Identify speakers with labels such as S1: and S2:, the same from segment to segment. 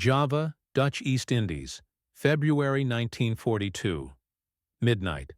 S1: Java, Dutch East Indies, February 1942. Midnight.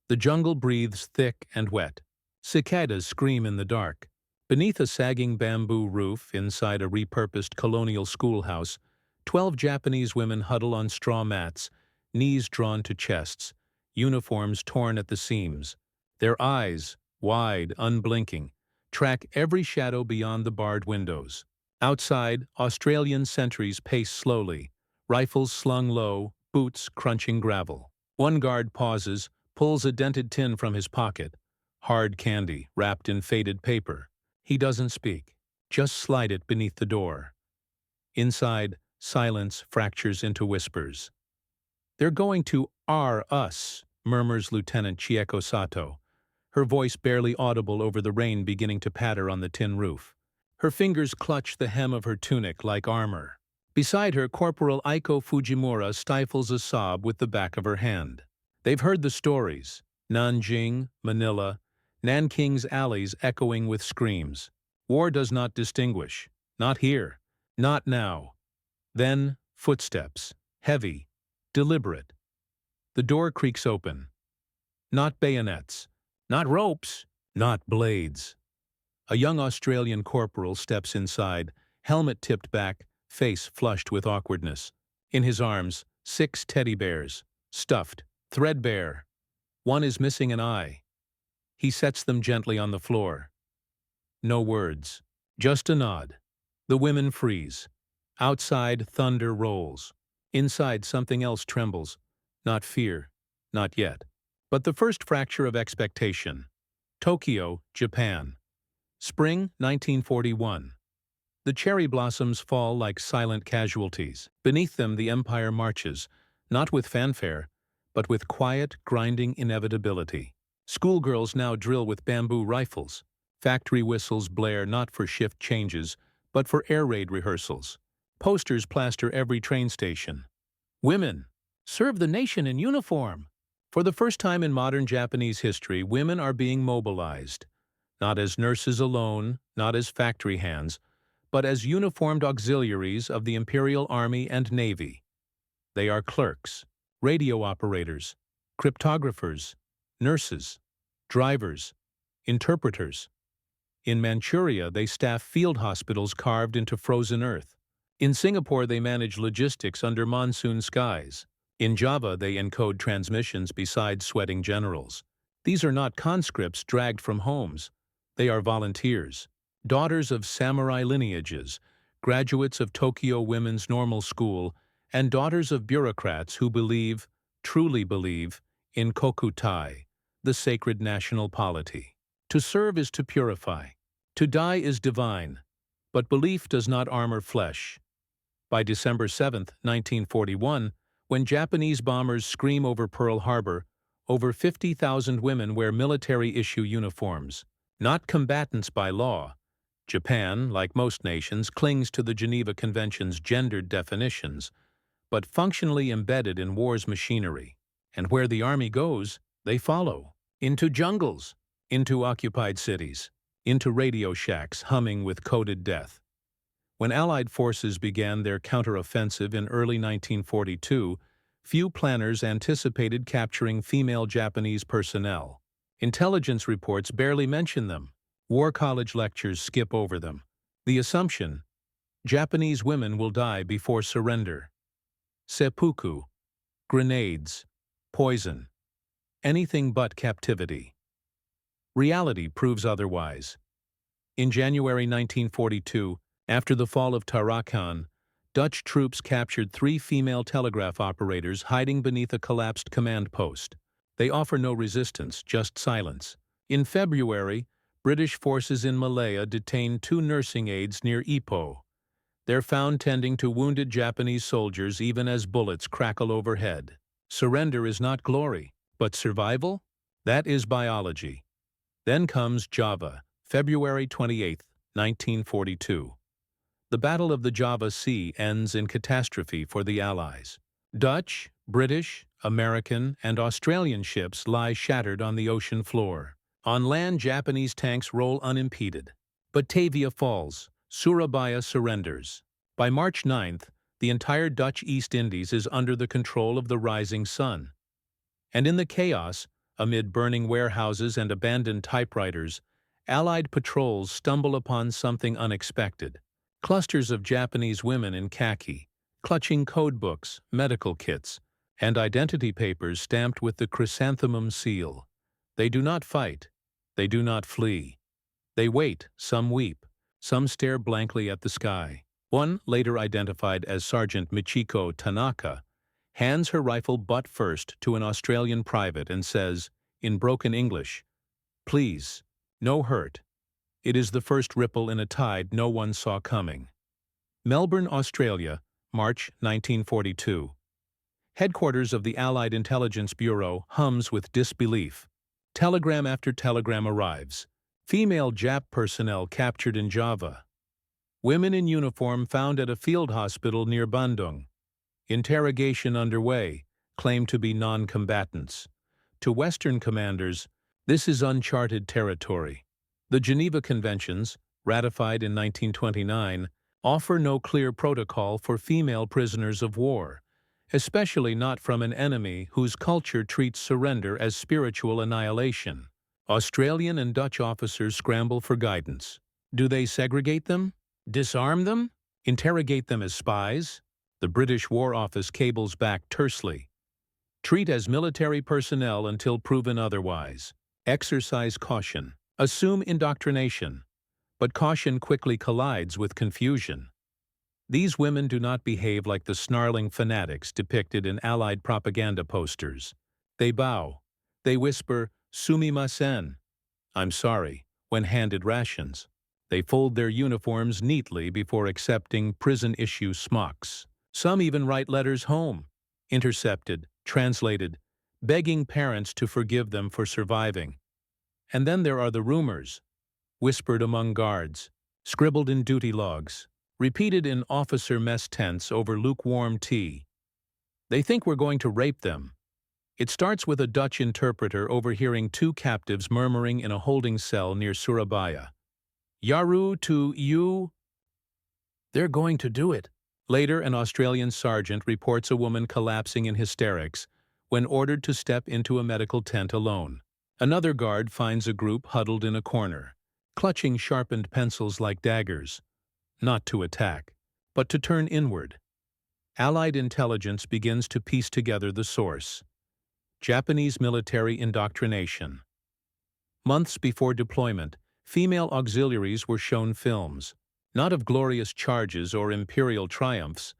S1: The jungle breathes thick and wet. Cicadas scream in the dark. Beneath a sagging bamboo roof inside a repurposed colonial schoolhouse, 12 Japanese women huddle on straw mats, knees drawn to chests, uniforms torn at the seams. Their eyes, wide, unblinking, track every shadow beyond the barred windows. Outside, Australian sentries pace slowly, rifles slung low, boots crunching gravel. One guard pauses, pulls a dented tin from his pocket. Hard candy, wrapped in faded paper. He doesn't speak, just slide it beneath the door. Inside, silence fractures into whispers. "They're going to us," murmurs Lieutenant Chieko Sato, her voice barely audible over the rain beginning to patter on the tin roof. Her fingers clutch the hem of her tunic like armor. Beside her, Corporal Aiko Fujimura stifles a sob with the back of her hand. They've heard the stories. Nanjing, Manila, Nanking's alleys echoing with screams. War does not distinguish. Not here. Not now. Then, footsteps. Heavy. Deliberate. The door creaks open. Not bayonets. Not ropes. Not blades. A young Australian corporal steps inside, helmet tipped back, face flushed with awkwardness. In his arms, 6 teddy bears, stuffed, threadbare. One is missing an eye. He sets them gently on the floor. No words, just a nod. The women freeze. Outside, thunder rolls. Inside, something else trembles. Not fear, not yet. But the first fracture of expectation. Tokyo, Japan. Spring 1941. The cherry blossoms fall like silent casualties. Beneath them the empire marches, not with fanfare, but with quiet, grinding inevitability. Schoolgirls now drill with bamboo rifles. Factory whistles blare not for shift changes, but for air raid rehearsals. Posters plaster every train station. Women, serve the nation in uniform. For the first time in modern Japanese history, women are being mobilized. Not as nurses alone, not as factory hands, but as uniformed auxiliaries of the Imperial Army and Navy. They are clerks, radio operators, cryptographers, nurses, drivers, interpreters. In Manchuria, they staff field hospitals carved into frozen earth. In Singapore, they manage logistics under monsoon skies. In Java, they encode transmissions beside sweating generals. These are not conscripts dragged from homes. They are volunteers, daughters of samurai lineages, graduates of Tokyo Women's Normal School, and daughters of bureaucrats who believe, truly believe, in kokutai, the sacred national polity. To serve is to purify. To die is divine. But belief does not armor flesh. By December 7, 1941, when Japanese bombers scream over Pearl Harbor, over 50,000 women wear military-issue uniforms. Not combatants by law. Japan, like most nations, clings to the Geneva Conventions' gendered definitions, but functionally embedded in war's machinery. And where the army goes, they follow. Into jungles, into occupied cities, into radio shacks humming with coded death. When Allied forces began their counteroffensive in early 1942, few planners anticipated capturing female Japanese personnel. Intelligence reports barely mention them. War college lectures skip over them. The assumption: Japanese women will die before surrender. Seppuku, grenades, poison, anything but captivity. Reality proves otherwise. In January 1942, after the fall of Tarakan, Dutch troops captured 3 female telegraph operators hiding beneath a collapsed command post. They offer no resistance, just silence. In February, British forces in Malaya detained 2 nursing aides near Ipoh. They're found tending to wounded Japanese soldiers even as bullets crackle overhead. Surrender is not glory, but survival? That is biology. Then comes Java, February 28, 1942. The Battle of the Java Sea ends in catastrophe for the Allies. Dutch, British, American, and Australian ships lie shattered on the ocean floor. On land, Japanese tanks roll unimpeded. Batavia falls. Surabaya surrenders. By March 9th, the entire Dutch East Indies is under the control of the rising sun. And in the chaos, amid burning warehouses and abandoned typewriters, Allied patrols stumble upon something unexpected. Clusters of Japanese women in khaki, clutching code books, medical kits, and identity papers stamped with the chrysanthemum seal. They do not fight. They do not flee. They wait, some weep, some stare blankly at the sky. One, later identified as Sergeant Michiko Tanaka, hands her rifle butt first to an Australian private and says, in broken English, "Please, no hurt. It is the first ripple in a tide no one saw coming." Melbourne, Australia, March 1942. Headquarters of the Allied Intelligence Bureau hums with disbelief. Telegram after telegram arrives. Female Jap personnel captured in Java. Women in uniform found at a field hospital near Bandung. Interrogation underway, claimed to be non-combatants. To Western commanders, this is uncharted territory. The Geneva Conventions, ratified in 1929, offer no clear protocol for female prisoners of war, especially not from an enemy whose culture treats surrender as spiritual annihilation. Australian and Dutch officers scramble for guidance. Do they segregate them? Disarm them? Interrogate them as spies? The British War Office cables back tersely. Treat as military personnel until proven otherwise. Exercise caution. Assume indoctrination. But caution quickly collides with confusion. These women do not behave like the snarling fanatics depicted in Allied propaganda posters. They bow. They whisper, "Sumimasen," I'm sorry, when handed rations. They fold their uniforms neatly before accepting prison-issue smocks. Some even write letters home, intercepted, translated, begging parents to forgive them for surviving. And then there are the rumors, whispered among guards, scribbled in duty logs, repeated in officer mess tents over lukewarm tea. They think we're going to rape them. It starts with a Dutch interpreter overhearing two captives murmuring in a holding cell near Surabaya. "Yaru to you." They're going to do it. Later, an Australian sergeant reports a woman collapsing in hysterics when ordered to step into a medical tent alone. Another guard finds a group huddled in a corner, clutching sharpened pencils like daggers, not to attack, but to turn inward. Allied intelligence begins to piece together the source. Japanese military indoctrination. Months before deployment, female auxiliaries were shown films, not of glorious charges or imperial triumphs,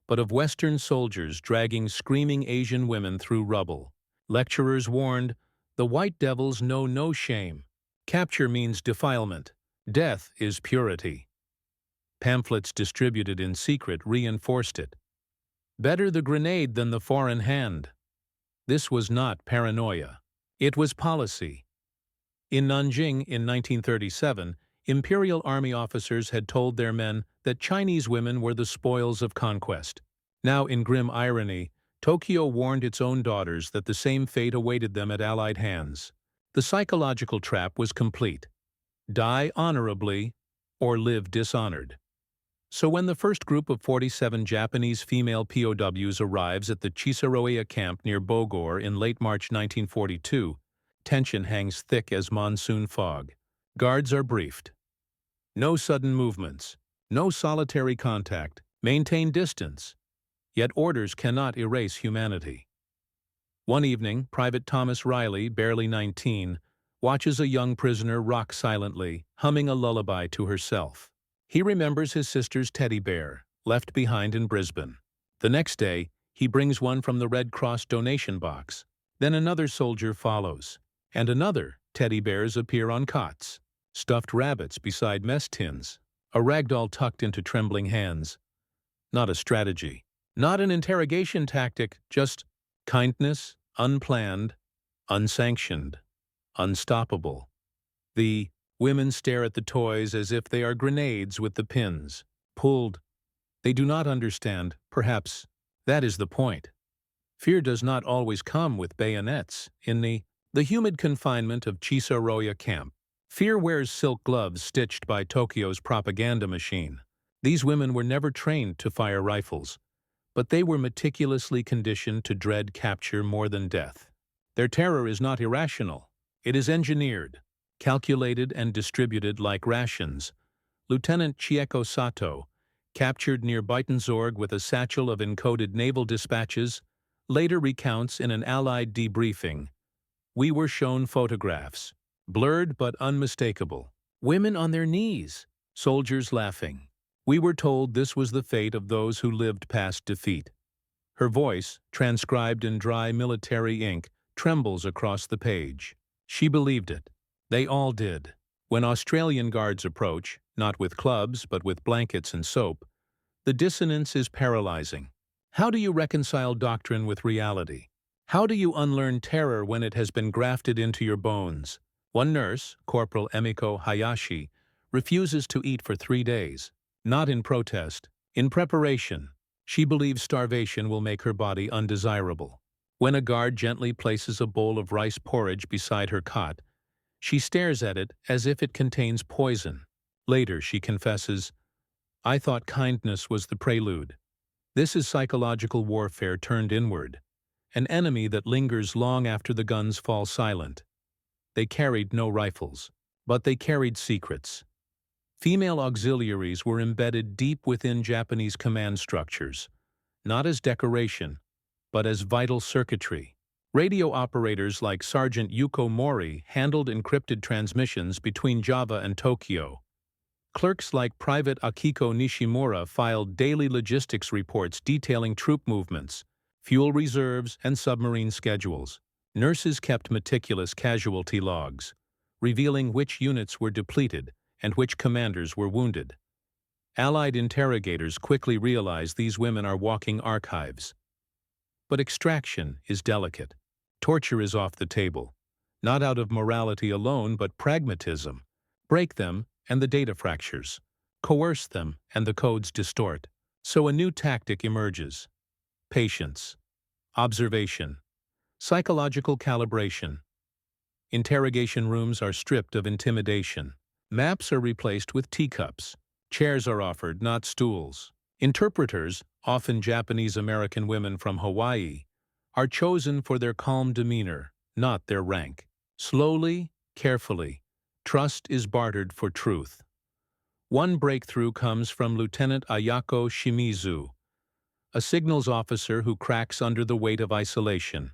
S1: but of Western soldiers dragging screaming Asian women through rubble. Lecturers warned, "The white devils know no shame. Capture means defilement. Death is purity." Pamphlets distributed in secret reinforced it. Better the grenade than the foreign hand. This was not paranoia. It was policy. In Nanjing in 1937, Imperial Army officers had told their men that Chinese women were the spoils of conquest. Now, in grim irony, Tokyo warned its own daughters that the same fate awaited them at Allied hands. The psychological trap was complete. Die honorably or live dishonored. So when the first group of 47 Japanese female POWs arrives at the Chisaroya camp near Bogor in late March 1942, tension hangs thick as monsoon fog. Guards are briefed. No sudden movements, no solitary contact, maintain distance. Yet orders cannot erase humanity. One evening, Private Thomas Riley, barely 19, watches a young prisoner rock silently, humming a lullaby to herself. He remembers his sister's teddy bear, left behind in Brisbane. The next day, he brings one from the Red Cross donation box. Then another soldier follows, and another. Teddy bears appear on cots, stuffed rabbits beside mess tins, a ragdoll tucked into trembling hands. Not a strategy, not an interrogation tactic, just kindness, unplanned, unsanctioned, unstoppable. The women stare at the toys as if they are grenades with the pins, pulled. They do not understand, perhaps that is the point. Fear does not always come with bayonets. In the humid confinement of Chisaroya camp, fear wears silk gloves stitched by Tokyo's propaganda machine. These women were never trained to fire rifles, but they were meticulously conditioned to dread capture more than death. Their terror is not irrational. It is engineered, calculated and distributed like rations. Lieutenant Chieko Sato, captured near Buitenzorg with a satchel of encoded naval dispatches, later recounts in an Allied debriefing, "We were shown photographs, blurred but unmistakable. Women on their knees, soldiers laughing. We were told this was the fate of those who lived past defeat." Her voice, transcribed in dry military ink, trembles across the page. She believed it. They all did. When Australian guards approach, not with clubs but with blankets and soap, the dissonance is paralyzing. How do you reconcile doctrine with reality? How do you unlearn terror when it has been grafted into your bones? One nurse, Corporal Emiko Hayashi, refuses to eat for 3 days. Not in protest, in preparation. She believes starvation will make her body undesirable. When a guard gently places a bowl of rice porridge beside her cot, she stares at it as if it contains poison. Later, she confesses, "I thought kindness was the prelude." This is psychological warfare turned inward, an enemy that lingers long after the guns fall silent. They carried no rifles, but they carried secrets. Female auxiliaries were embedded deep within Japanese command structures, not as decoration, but as vital circuitry. Radio operators like Sergeant Yuko Mori handled encrypted transmissions between Java and Tokyo. Clerks like Private Akiko Nishimura filed daily logistics reports detailing troop movements, fuel reserves, and submarine schedules. Nurses kept meticulous casualty logs, revealing which units were depleted and which commanders were wounded. Allied interrogators quickly realized these women are walking archives. But extraction is delicate. Torture is off the table, not out of morality alone but pragmatism. Break them, and the data fractures. Coerce them, and the codes distort. So a new tactic emerges. Patience, observation, psychological calibration. Interrogation rooms are stripped of intimidation. Maps are replaced with teacups. Chairs are offered, not stools. Interpreters, often Japanese-American women from Hawaii, are chosen for their calm demeanor, not their rank. Slowly, carefully, trust is bartered for truth. One breakthrough comes from Lieutenant Ayako Shimizu, a signals officer who cracks under the weight of isolation,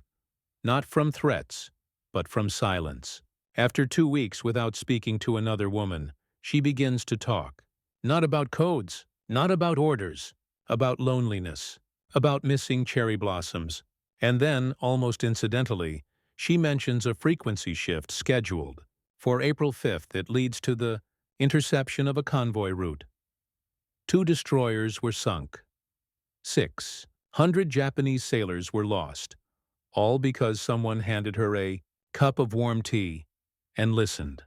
S1: not from threats, but from silence. After 2 weeks without speaking to another woman, she begins to talk. Not about codes, not about orders, about loneliness, about missing cherry blossoms. And then, almost incidentally, she mentions a frequency shift scheduled. For April 5th, it leads to the interception of a convoy route. 2 destroyers were sunk. 600 Japanese sailors were lost, all because someone handed her a cup of warm tea and listened.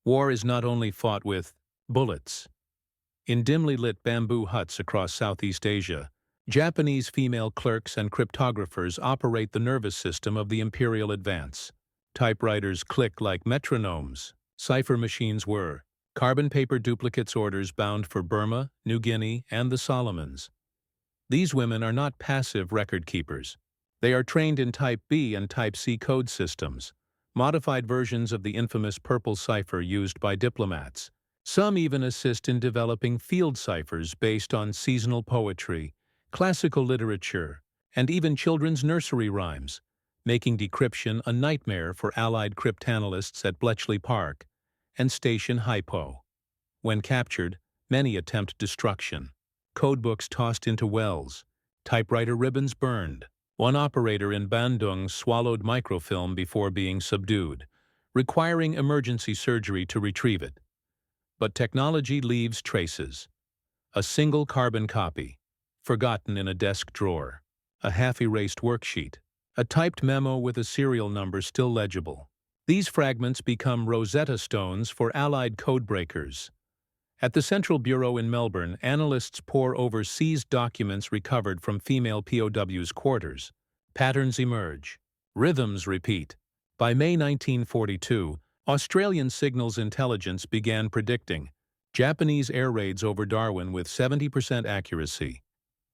S1: War is not only fought with bullets. In dimly lit bamboo huts across Southeast Asia, Japanese female clerks and cryptographers operate the nervous system of the imperial advance. Typewriters click like metronomes. Cipher machines whir. Carbon paper duplicates orders bound for Burma, New Guinea, and the Solomons. These women are not passive record keepers. They are trained in Type B and Type C code systems, modified versions of the infamous purple cipher used by diplomats. Some even assist in developing field ciphers based on seasonal poetry, classical literature, and even children's nursery rhymes, making decryption a nightmare for Allied cryptanalysts at Bletchley Park and Station Hypo. When captured, many attempt destruction. Codebooks tossed into wells, typewriter ribbons burned. One operator in Bandung swallowed microfilm before being subdued, requiring emergency surgery to retrieve it. But technology leaves traces. A single carbon copy, forgotten in a desk drawer. A half-erased worksheet. A typed memo with a serial number still legible. These fragments become Rosetta Stones for Allied codebreakers. At the Central Bureau in Melbourne, analysts pore over seized documents recovered from female POWs' quarters. Patterns emerge. Rhythms repeat. By May 1942, Australian signals intelligence began predicting Japanese air raids over Darwin with 70% accuracy,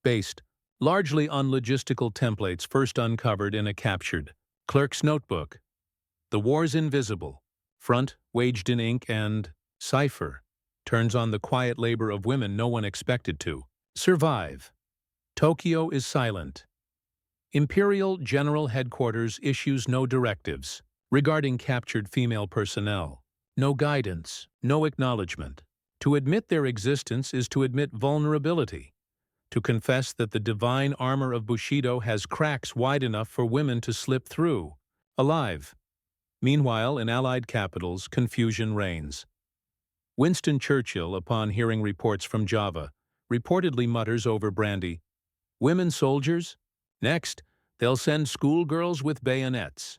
S1: based largely on logistical templates first uncovered in a captured clerk's notebook. The war's invisible, front waged in ink and cipher, turns on the quiet labor of women no one expected to survive. Tokyo is silent. Imperial General Headquarters issues no directives regarding captured female personnel. No guidance, no acknowledgement. To admit their existence is to admit vulnerability, to confess that the divine armor of Bushido has cracks wide enough for women to slip through, alive. Meanwhile, in Allied capitals, confusion reigns. Winston Churchill, upon hearing reports from Java, reportedly mutters over brandy, "Women soldiers? Next, they'll send schoolgirls with bayonets."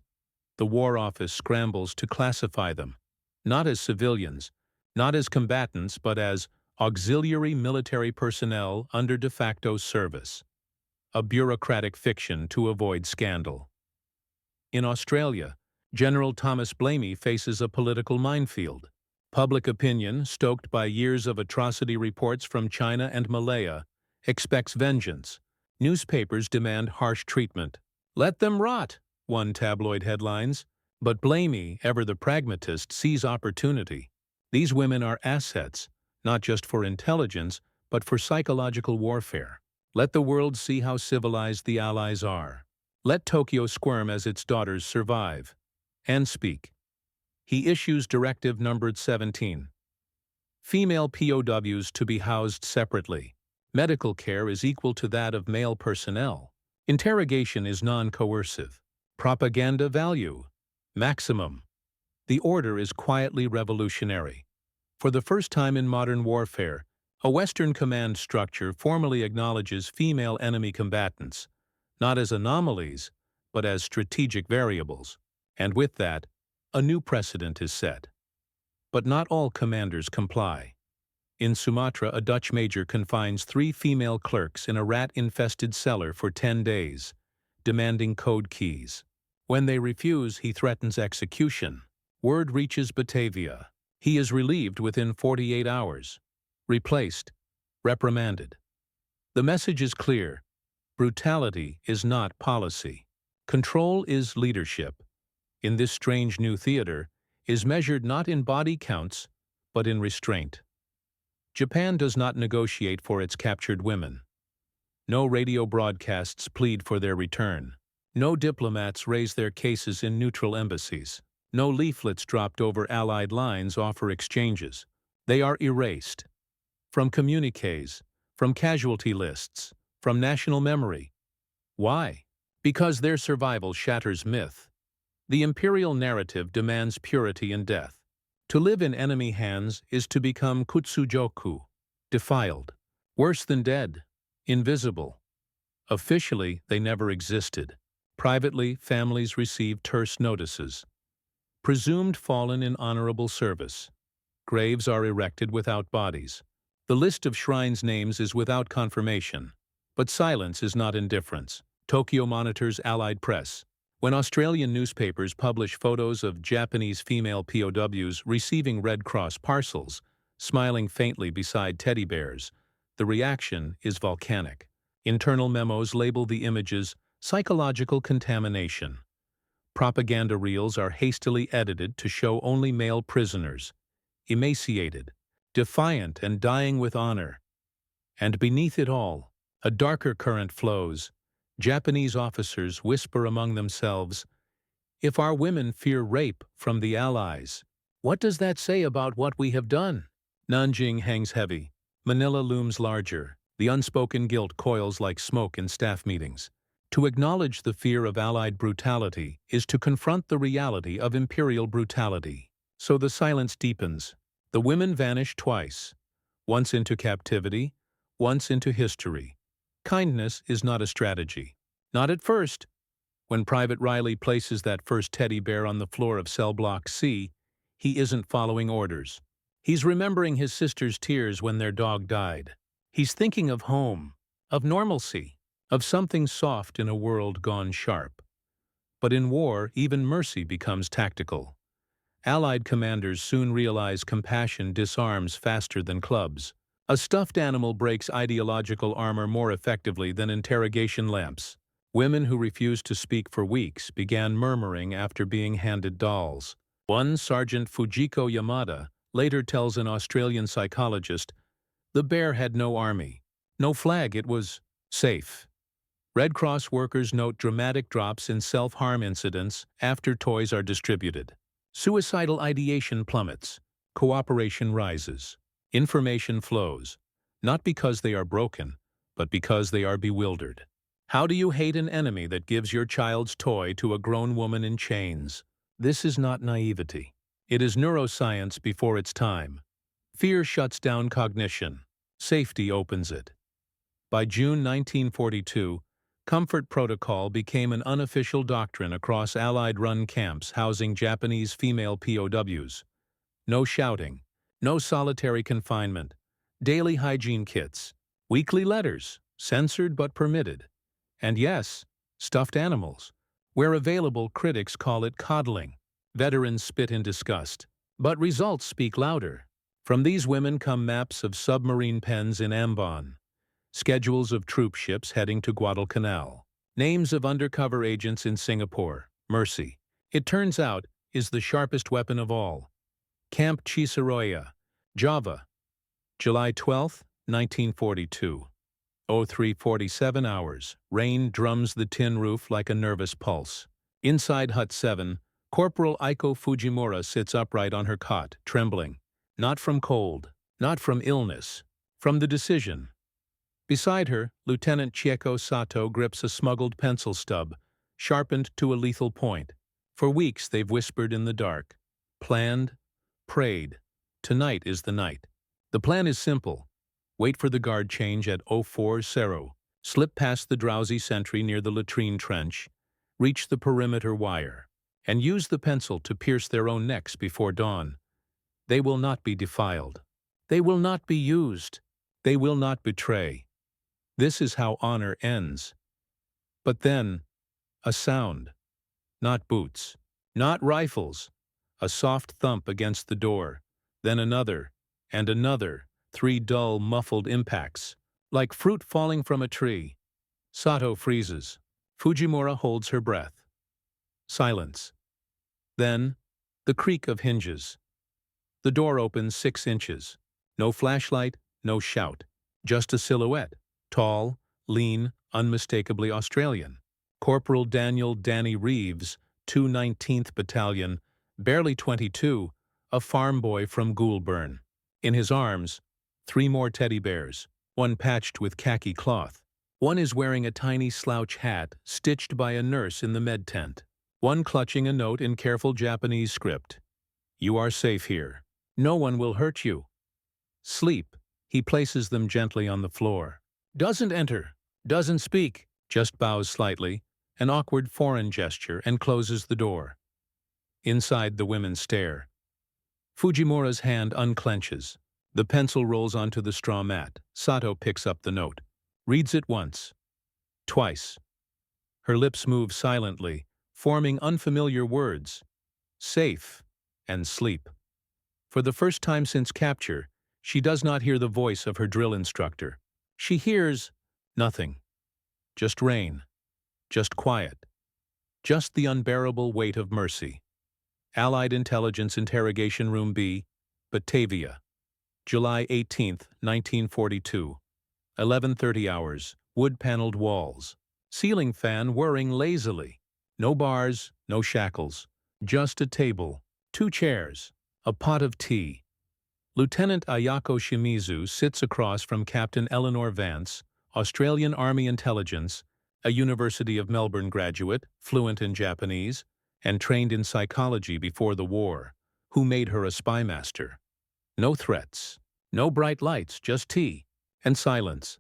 S1: The War Office scrambles to classify them, not as civilians, not as combatants, but as auxiliary military personnel under de facto service. A bureaucratic fiction to avoid scandal. In Australia, General Thomas Blamey faces a political minefield. Public opinion, stoked by years of atrocity reports from China and Malaya, expects vengeance. Newspapers demand harsh treatment. "Let them rot," one tabloid headlines. But Blamey, ever the pragmatist, sees opportunity. These women are assets, not just for intelligence, but for psychological warfare. Let the world see how civilized the Allies are. Let Tokyo squirm as its daughters survive. And speak. He issues Directive numbered 17. Female POWs to be housed separately. Medical care is equal to that of male personnel. Interrogation is non-coercive. Propaganda value. Maximum. The order is quietly revolutionary. For the first time in modern warfare, a Western command structure formally acknowledges female enemy combatants, not as anomalies, but as strategic variables. And with that, a new precedent is set. But not all commanders comply. In Sumatra, a Dutch major confines 3 female clerks in a rat-infested cellar for 10 days, demanding code keys. When they refuse, he threatens execution. Word reaches Batavia. He is relieved within 48 hours. Replaced. Reprimanded. The message is clear. Brutality is not policy. Control is leadership. In this strange new theater, is measured not in body counts, but in restraint. Japan does not negotiate for its captured women. No radio broadcasts plead for their return. No diplomats raise their cases in neutral embassies. No leaflets dropped over Allied lines offer exchanges. They are erased. From communiques, from casualty lists, from national memory. Why? Because their survival shatters myth. The imperial narrative demands purity in death. To live in enemy hands is to become kutsujoku, defiled, worse than dead, invisible. Officially, they never existed. Privately, families receive terse notices. Presumed fallen in honorable service. Graves are erected without bodies. The list of shrines' names is without confirmation. But silence is not indifference. Tokyo monitors Allied press. When Australian newspapers publish photos of Japanese female POWs receiving Red Cross parcels, smiling faintly beside teddy bears, the reaction is volcanic. Internal memos label the images psychological contamination. Propaganda reels are hastily edited to show only male prisoners, emaciated, defiant and dying with honor. And beneath it all, a darker current flows. Japanese officers whisper among themselves, "If our women fear rape from the Allies, what does that say about what we have done?" Nanjing hangs heavy. Manila looms larger. The unspoken guilt coils like smoke in staff meetings. To acknowledge the fear of Allied brutality is to confront the reality of imperial brutality. So the silence deepens. The women vanish twice, once into captivity, once into history. Kindness is not a strategy. Not at first. When Private Riley places that first teddy bear on the floor of Cell Block C, he isn't following orders. He's remembering his sister's tears when their dog died. He's thinking of home, of normalcy, of something soft in a world gone sharp. But in war, even mercy becomes tactical. Allied commanders soon realize compassion disarms faster than clubs. A stuffed animal breaks ideological armor more effectively than interrogation lamps. Women who refused to speak for weeks began murmuring after being handed dolls. One Sergeant Fujiko Yamada later tells an Australian psychologist, "The bear had no army, no flag, it was safe." Red Cross workers note dramatic drops in self-harm incidents after toys are distributed. Suicidal ideation plummets. Cooperation rises. Information flows, not because they are broken, but because they are bewildered. How do you hate an enemy that gives your child's toy to a grown woman in chains? This is not naivety. It is neuroscience before its time. Fear shuts down cognition. Safety opens it. By June 1942, Comfort Protocol became an unofficial doctrine across Allied-run camps housing Japanese female POWs. No shouting, no solitary confinement, daily hygiene kits, weekly letters, censored but permitted. And yes, stuffed animals. Where available, critics call it coddling. Veterans spit in disgust. But results speak louder. From these women come maps of submarine pens in Ambon, schedules of troop ships heading to Guadalcanal, names of undercover agents in Singapore. Mercy, it turns out, is the sharpest weapon of all. Camp Cisaroya, Java, July 12, 1942. 03:47 hours. Rain drums the tin roof like a nervous pulse. Inside Hut 7, Corporal Aiko Fujimura sits upright on her cot, trembling. Not from cold, not from illness, from the decision. Beside her, Lieutenant Chieko Sato grips a smuggled pencil stub, sharpened to a lethal point. For weeks they've whispered in the dark. Planned, prayed. Tonight is the night. The plan is simple. Wait for the guard change at 04:00, slip past the drowsy sentry near the latrine trench, reach the perimeter wire, and use the pencil to pierce their own necks before dawn. They will not be defiled. They will not be used. They will not betray. This is how honor ends. But then, a sound. Not boots, not rifles. A soft thump against the door, then another, and another, 3 dull, muffled impacts, like fruit falling from a tree. Sato freezes. Fujimura holds her breath. Silence. Then, the creak of hinges. The door opens 6 inches. No flashlight, no shout. Just a silhouette. Tall, lean, unmistakably Australian. Corporal Daniel "Danny" Reeves, 219th Battalion, barely 22, a farm boy from Goulburn. In his arms, 3 more teddy bears, one patched with khaki cloth. One is wearing a tiny slouch hat stitched by a nurse in the med tent. One clutching a note in careful Japanese script. "You are safe here. No one will hurt you. Sleep." He places them gently on the floor. Doesn't enter, doesn't speak, just bows slightly, an awkward foreign gesture, and closes the door. Inside, the women stare. Fujimura's hand unclenches. The pencil rolls onto the straw mat. Sato picks up the note. Reads it once. Twice. Her lips move silently, forming unfamiliar words. Safe and sleep. For the first time since capture, she does not hear the voice of her drill instructor. She hears nothing. Just rain. Just quiet. Just the unbearable weight of mercy. Allied Intelligence Interrogation Room B, Batavia. July 18, 1942. 11:30 hours. Wood-paneled walls. Ceiling fan whirring lazily. No bars, no shackles. Just a table. 2 chairs. A pot of tea. Lieutenant Ayako Shimizu sits across from Captain Eleanor Vance, Australian Army Intelligence, a University of Melbourne graduate, fluent in Japanese, and trained in psychology before the war, who made her a spy master. No threats, no bright lights, just tea and silence.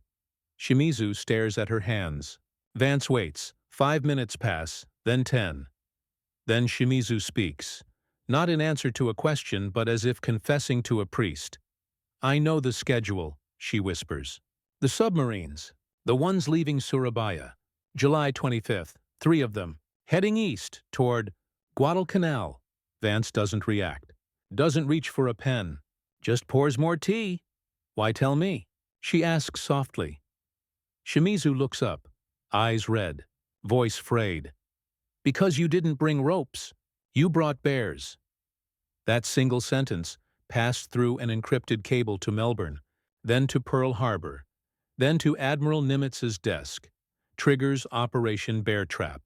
S1: Shimizu stares at her hands. Vance waits. 5 minutes pass, then 10. Then Shimizu speaks. Not in answer to a question, but as if confessing to a priest. "I know the schedule," she whispers. "The submarines, the ones leaving Surabaya. July 25th, 3 of them, heading east toward Guadalcanal." Vance doesn't react, doesn't reach for a pen, just pours more tea. Why tell me? She asks softly. Shimizu looks up, eyes red, voice frayed. Because you didn't bring ropes. You brought bears. That single sentence passed through an encrypted cable to Melbourne, then to Pearl Harbor, then to Admiral Nimitz's desk. Triggers Operation Bear Trap.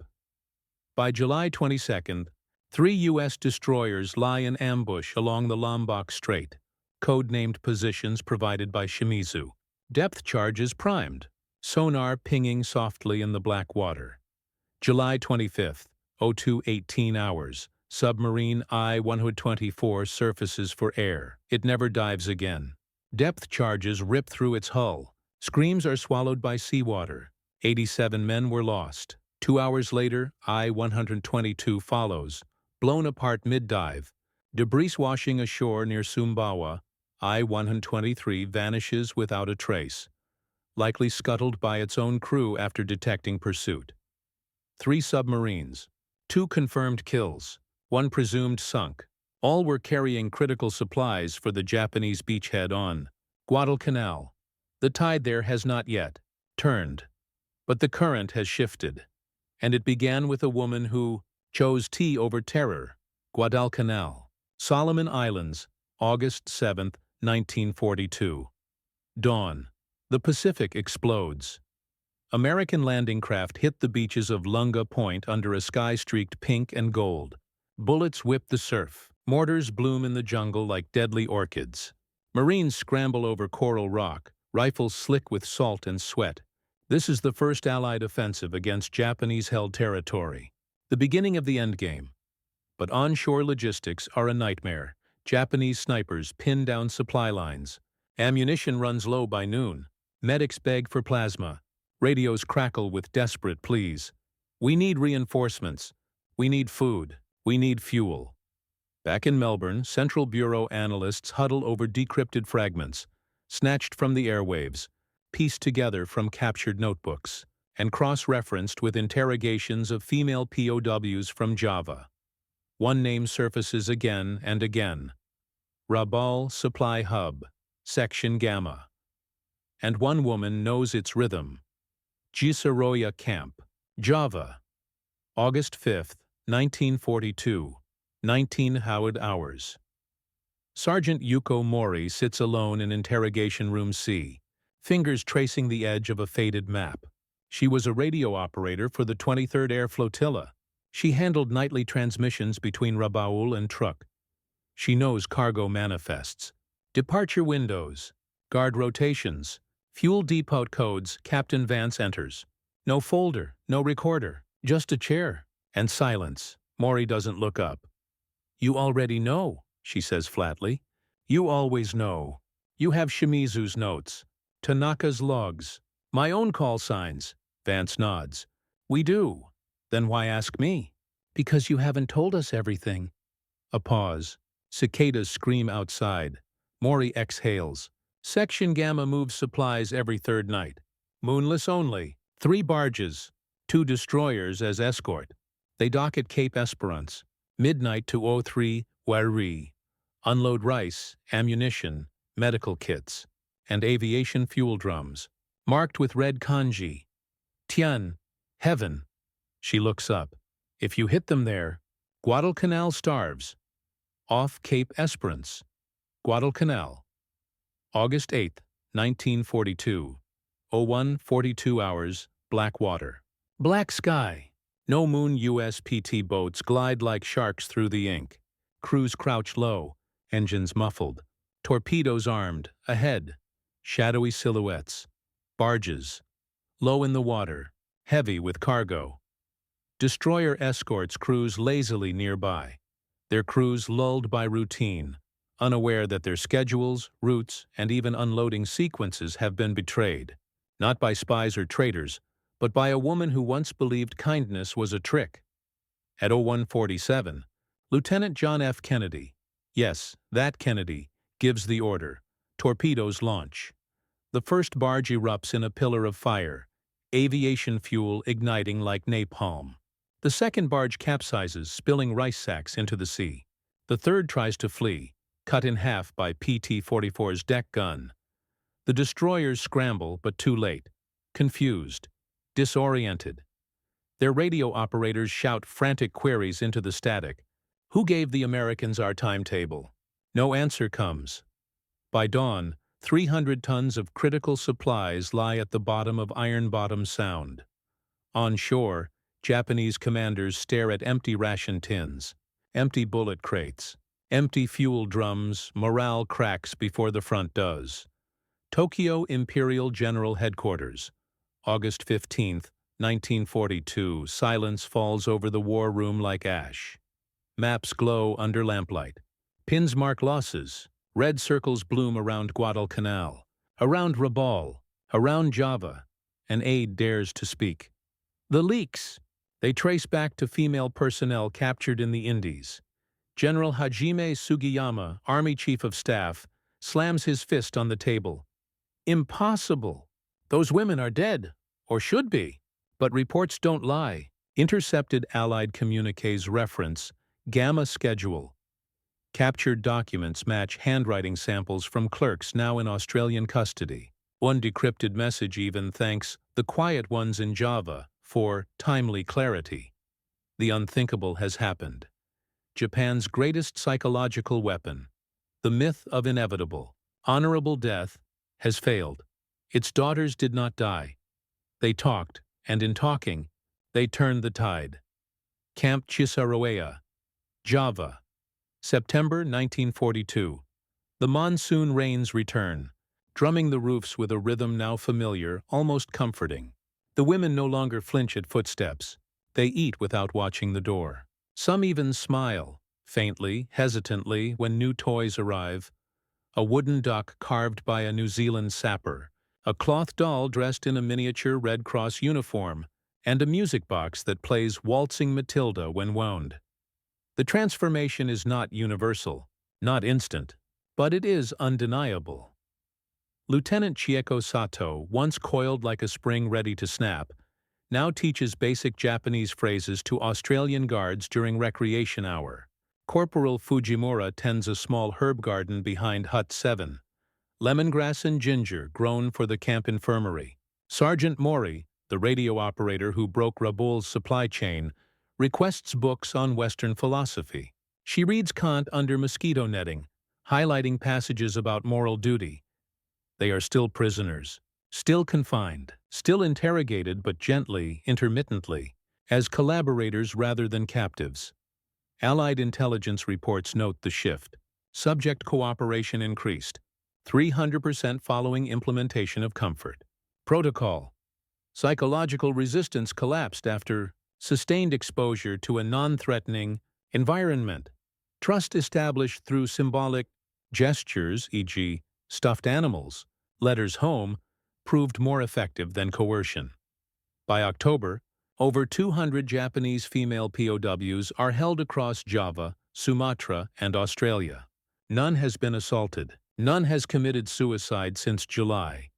S1: By July 22nd, 3 U.S. destroyers lie in ambush along the Lombok Strait, code-named positions provided by Shimizu. Depth charges primed, sonar pinging softly in the black water. July 25th, 02:18 hours, submarine I-124 surfaces for air. It never dives again. Depth charges rip through its hull. Screams are swallowed by seawater. 87 men were lost. 2 hours later, I-122 follows, blown apart mid-dive. Debris washing ashore near Sumbawa, I-123 vanishes without a trace, likely scuttled by its own crew after detecting pursuit. 3 submarines, 2 confirmed kills, 1 presumed sunk. All were carrying critical supplies for the Japanese beachhead on Guadalcanal. The tide there has not yet turned, but the current has shifted, and it began with a woman who chose tea over terror. Guadalcanal, Solomon Islands, August 7, 1942. Dawn. The Pacific explodes. American landing craft hit the beaches of Lunga Point under a sky streaked pink and gold. Bullets whip the surf. Mortars bloom in the jungle like deadly orchids. Marines scramble over coral rock, rifles slick with salt and sweat. This is the first Allied offensive against Japanese-held territory. The beginning of the endgame. But onshore logistics are a nightmare. Japanese snipers pin down supply lines. Ammunition runs low by noon. Medics beg for plasma. Radios crackle with desperate pleas. We need reinforcements. We need food. We need fuel. Back in Melbourne, Central Bureau analysts huddle over decrypted fragments, snatched from the airwaves, pieced together from captured notebooks, and cross-referenced with interrogations of female POWs from Java. One name surfaces again and again. Rabaul Supply Hub, Section Gamma. And one woman knows its rhythm. Jisoroya Camp, Java. August 5, 1942, 19 Howard hours. Sergeant Yuko Mori sits alone in Interrogation Room C, fingers tracing the edge of a faded map. She was a radio operator for the 23rd Air Flotilla. She handled nightly transmissions between Rabaul and Truk. She knows cargo manifests, departure windows, guard rotations, fuel depot codes. Captain Vance enters. No folder, no recorder, just a chair, and silence. Mori doesn't look up. You already know, she says flatly. You always know. You have Shimizu's notes, Tanaka's logs, my own call signs. Vance nods. We do. Then why ask me? Because you haven't told us everything. A pause. Cicadas scream outside. Mori exhales. Section Gamma moves supplies every 3rd night. Moonless only. 3 barges. 2 destroyers as escort. They dock at Cape Esperance. Midnight to WWII. Unload rice, ammunition, medical kits, and aviation fuel drums. Marked with red kanji. Tian. Heaven. She looks up. If you hit them there, Guadalcanal starves. Off Cape Esperance. Guadalcanal. August 8, 1942. 01:42 hours, black water. Black sky. No moon USPT boats glide like sharks through the ink. Crews crouch low, engines muffled. Torpedoes armed, ahead. Shadowy silhouettes. Barges. Low in the water, heavy with cargo. Destroyer escorts cruise lazily nearby, their crews lulled by routine, unaware that their schedules, routes, and even unloading sequences have been betrayed, not by spies or traitors, but by a woman who once believed kindness was a trick. At 01:47, Lieutenant John F. Kennedy, yes, that Kennedy, gives the order. Torpedoes launch. The first barge erupts in a pillar of fire, aviation fuel igniting like napalm. The second barge capsizes, spilling rice sacks into the sea. The third tries to flee, cut in half by PT-44's deck gun. The destroyers scramble, but too late. Confused. Disoriented. Their radio operators shout frantic queries into the static. Who gave the Americans our timetable? No answer comes. By dawn, 300 tons of critical supplies lie at the bottom of Iron Bottom Sound. On shore, Japanese commanders stare at empty ration tins, empty bullet crates, empty fuel drums. Morale cracks before the front does. Tokyo Imperial General Headquarters, August 15, 1942. Silence falls over the war room like ash. Maps glow under lamplight. Pins mark losses. Red circles bloom around Guadalcanal, around Rabaul, around Java. An aide dares to speak. The leaks! They trace back to female personnel captured in the Indies. General Hajime Sugiyama, Army Chief of Staff, slams his fist on the table. Impossible! Those women are dead, or should be. But reports don't lie. Intercepted Allied communiques reference Gamma schedule. Captured documents match handwriting samples from clerks now in Australian custody. One decrypted message even thanks the quiet ones in Java for timely clarity. The unthinkable has happened. Japan's greatest psychological weapon, the myth of inevitable, honorable death, has failed. Its daughters did not die. They talked, and in talking, they turned the tide. Camp Cisarauea, Java, September 1942. The monsoon rains return, drumming the roofs with a rhythm now familiar, almost comforting. The women no longer flinch at footsteps. They eat without watching the door. Some even smile, faintly, hesitantly, when new toys arrive. A wooden duck carved by a New Zealand sapper, a cloth doll dressed in a miniature Red Cross uniform, and a music box that plays Waltzing Matilda when wound. The transformation is not universal, not instant, but it is undeniable. Lieutenant Chieko Sato, once coiled like a spring ready to snap, now teaches basic Japanese phrases to Australian guards during recreation hour. Corporal Fujimura tends a small herb garden behind Hut 7. Lemongrass and ginger grown for the camp infirmary. Sergeant Mori, the radio operator who broke Rabaul's supply chain, requests books on Western philosophy. She reads Kant under mosquito netting, highlighting passages about moral duty. They are still prisoners, still confined, still interrogated but gently, intermittently, as collaborators rather than captives. Allied intelligence reports note the shift. Subject cooperation increased, 300% following implementation of comfort. Protocol. Psychological resistance collapsed after sustained exposure to a non-threatening environment. Trust established through symbolic gestures, e.g., stuffed animals, letters home, proved more effective than coercion. By October, over 200 Japanese female POWs are held across Java, Sumatra, and Australia. None has been assaulted. None has committed suicide since July.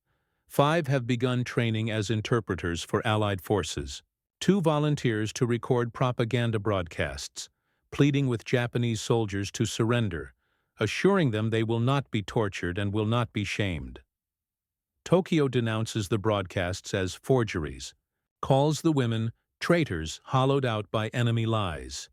S1: 5 have begun training as interpreters for Allied forces. 2 volunteers to record propaganda broadcasts, pleading with Japanese soldiers to surrender, assuring them they will not be tortured and will not be shamed. Tokyo denounces the broadcasts as forgeries, calls the women traitors hollowed out by enemy lies.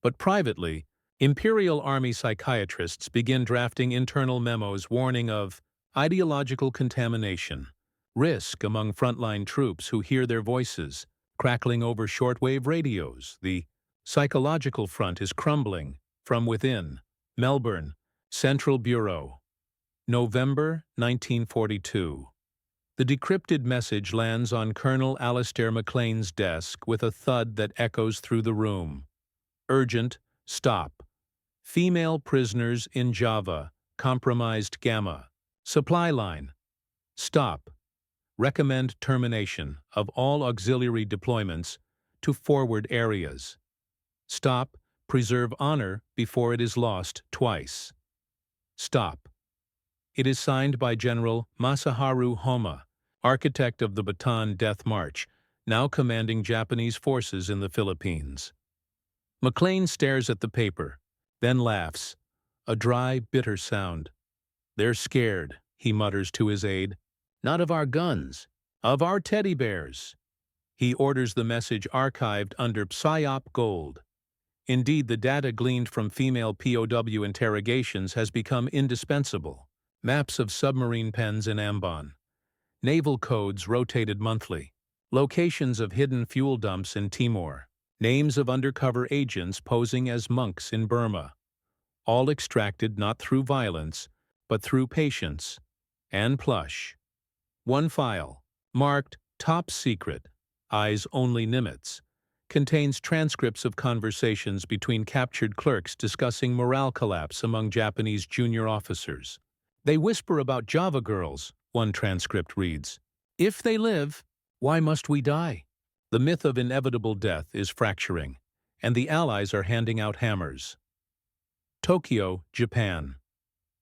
S1: But privately, Imperial Army psychiatrists begin drafting internal memos warning of ideological contamination, risk among frontline troops who hear their voices crackling over shortwave radios. The psychological front is crumbling from within. Melbourne, Central Bureau, November 1942. The decrypted message lands on Colonel Alastair McLean's desk with a thud that echoes through the room. Urgent, stop. Female prisoners in Java, compromised Gamma. Supply line. Stop. Recommend termination of all auxiliary deployments to forward areas. Stop. Preserve honor before it is lost twice. Stop. It is signed by General Masaharu Homa, architect of the Bataan Death March, now commanding Japanese forces in the Philippines. McLean stares at the paper, then laughs, a dry, bitter sound. They're scared, he mutters to his aide. Not of our guns, of our teddy bears. He orders the message archived under PSYOP Gold. Indeed, the data gleaned from female POW interrogations has become indispensable. Maps of submarine pens in Ambon. Naval codes rotated monthly. Locations of hidden fuel dumps in Timor. Names of undercover agents posing as monks in Burma. All extracted not through violence, but through patience and plush. One file, marked Top Secret, Eyes Only Nimitz, contains transcripts of conversations between captured clerks discussing morale collapse among Japanese junior officers. They whisper about Java girls, one transcript reads. If they live, why must we die? The myth of inevitable death is fracturing, and the Allies are handing out hammers. Tokyo, Japan.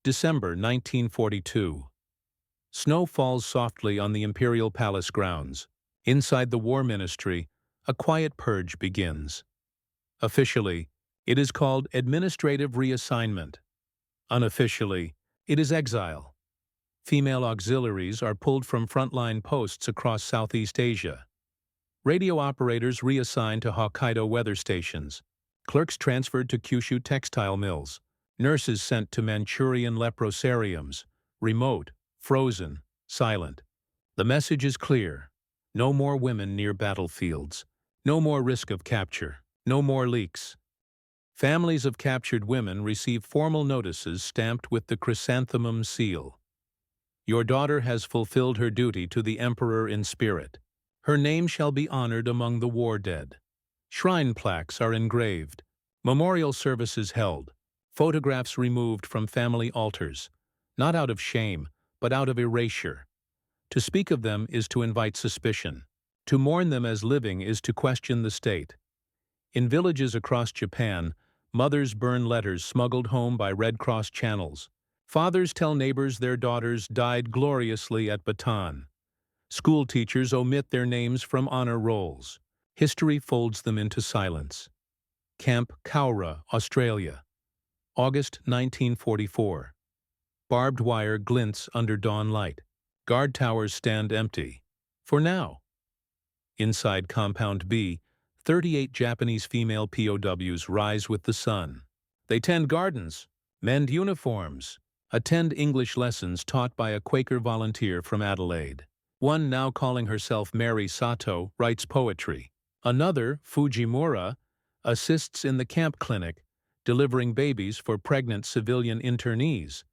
S1: December 1942. Snow falls softly on the Imperial Palace grounds. Inside the War Ministry, a quiet purge begins. Officially, it is called administrative reassignment. Unofficially, it is exile. Female auxiliaries are pulled from frontline posts across Southeast Asia. Radio operators reassigned to Hokkaido weather stations. Clerks transferred to Kyushu textile mills. Nurses sent to Manchurian leprosariums. Remote, frozen, silent. The message is clear. No more women near battlefields. No more risk of capture. No more leaks. Families of captured women receive formal notices stamped with the chrysanthemum seal. Your daughter has fulfilled her duty to the Emperor in spirit. Her name shall be honored among the war dead. Shrine plaques are engraved. Memorial services held. Photographs removed from family altars. Not out of shame, but out of erasure. To speak of them is to invite suspicion. To mourn them as living is to question the state. In villages across Japan, mothers burn letters smuggled home by Red Cross channels. Fathers tell neighbors their daughters died gloriously at Bataan. School teachers omit their names from honor rolls. History folds them into silence. Camp Cowra, Australia. August 1944. Barbed wire glints under dawn light. Guard towers stand empty. For now. Inside Compound B, 38 Japanese female POWs rise with the sun. They tend gardens, mend uniforms, attend English lessons taught by a Quaker volunteer from Adelaide. One, now calling herself Mary Sato, writes poetry. Another, Fujimura, assists in the camp clinic, delivering babies for pregnant civilian internees.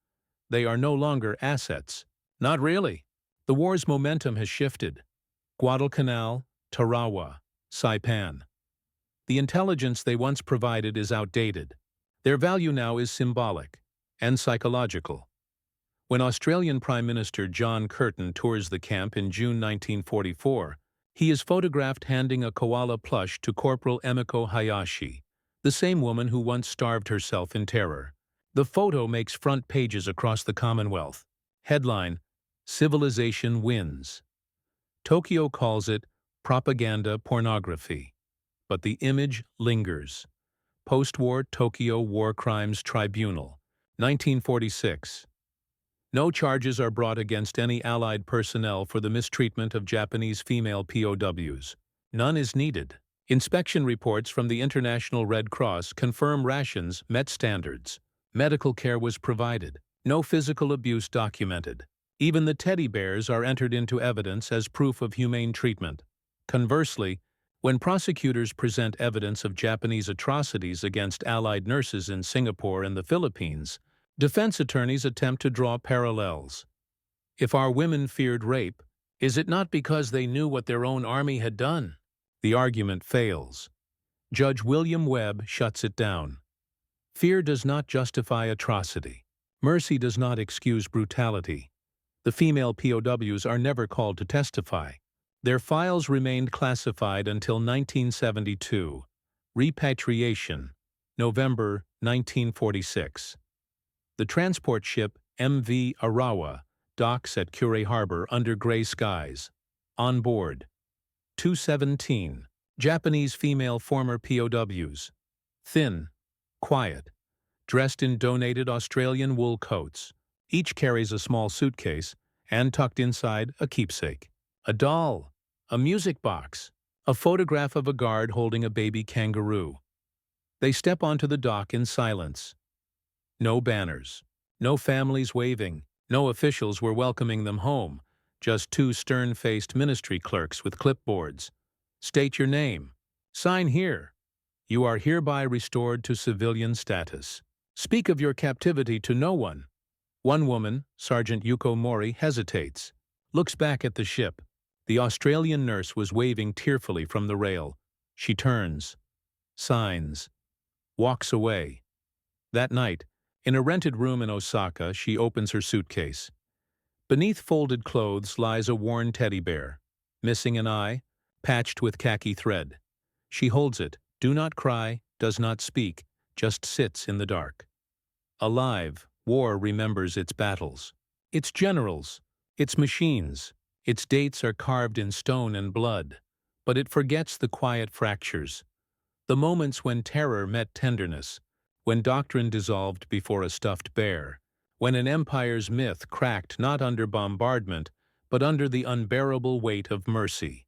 S1: They are no longer assets. Not really. The war's momentum has shifted. Guadalcanal, Tarawa, Saipan. The intelligence they once provided is outdated. Their value now is symbolic and psychological. When Australian Prime Minister John Curtin tours the camp in June 1944, he is photographed handing a koala plush to Corporal Emiko Hayashi, the same woman who once starved herself in terror. The photo makes front pages across the Commonwealth. Headline, Civilization Wins. Tokyo calls it propaganda pornography. But the image lingers. Post-war Tokyo War Crimes Tribunal, 1946. No charges are brought against any Allied personnel for the mistreatment of Japanese female POWs. None is needed. Inspection reports from the International Red Cross confirm rations met standards. Medical care was provided. No physical abuse documented. Even the teddy bears are entered into evidence as proof of humane treatment. Conversely, when prosecutors present evidence of Japanese atrocities against Allied nurses in Singapore and the Philippines, defense attorneys attempt to draw parallels. If our women feared rape, is it not because they knew what their own army had done? The argument fails. Judge William Webb shuts it down. Fear does not justify atrocity. Mercy does not excuse brutality. The female POWs are never called to testify. Their files remained classified until 1972. Repatriation, November 1946. The transport ship MV Arawa docks at Kure Harbor under gray skies. On board, 217 Japanese female former POWs. Thin, quiet, dressed in donated Australian wool coats. Each carries a small suitcase, and tucked inside, a keepsake. A doll, a music box, a photograph of a guard holding a baby kangaroo. They step onto the dock in silence. No banners, no families waving, no officials were welcoming them home, just two stern-faced ministry clerks with clipboards. State your name. Sign here. You are hereby restored to civilian status. Speak of your captivity to no one. One woman, Sergeant Yuko Mori, hesitates, looks back at the ship. The Australian nurse was waving tearfully from the rail. She turns, signs, walks away. That night, in a rented room in Osaka, she opens her suitcase. Beneath folded clothes lies a worn teddy bear, missing an eye, patched with khaki thread. She holds it, do not cry, does not speak, just sits in the dark. Alive, war remembers its battles, its generals, its machines. Its dates are carved in stone and blood, but it forgets the quiet fractures, the moments when terror met tenderness, when doctrine dissolved before a stuffed bear, when an empire's myth cracked not under bombardment, but under the unbearable weight of mercy.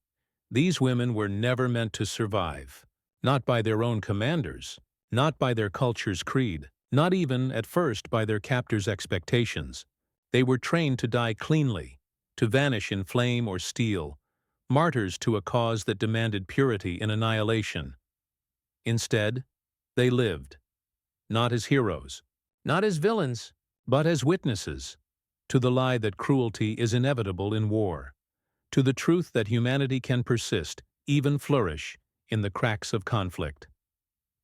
S1: These women were never meant to survive, not by their own commanders, not by their culture's creed, not even, at first, by their captors' expectations. They were trained to die cleanly, to vanish in flame or steel, martyrs to a cause that demanded purity in annihilation. Instead, they lived, not as heroes, not as villains, but as witnesses, to the lie that cruelty is inevitable in war, to the truth that humanity can persist, even flourish, in the cracks of conflict.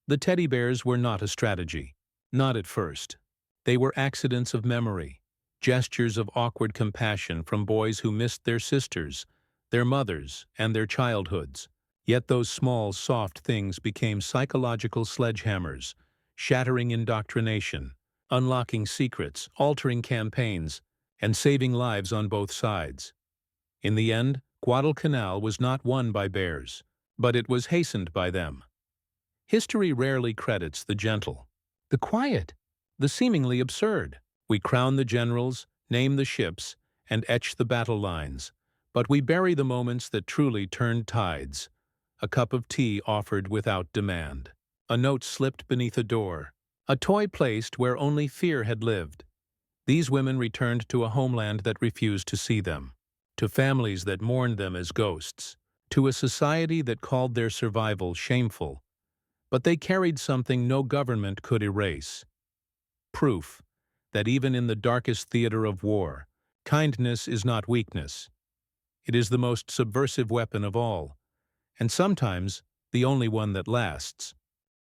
S1: The teddy bears were not a strategy, not at first. They were accidents of memory, gestures of awkward compassion from boys who missed their sisters, their mothers, and their childhoods. Yet those small, soft things became psychological sledgehammers, shattering indoctrination, unlocking secrets, altering campaigns, and saving lives on both sides. In the end, Guadalcanal was not won by bears, but it was hastened by them. History rarely credits the gentle, the quiet, the seemingly absurd. We crown the generals, name the ships, and etch the battle lines, but we bury the moments that truly turned tides. A cup of tea offered without demand, a note slipped beneath a door, a toy placed where only fear had lived. These women returned to a homeland that refused to see them, to families that mourned them as ghosts, to a society that called their survival shameful. But they carried something no government could erase. Proof that even in the darkest theater of war, kindness is not weakness. It is the most subversive weapon of all, and sometimes the only one that lasts.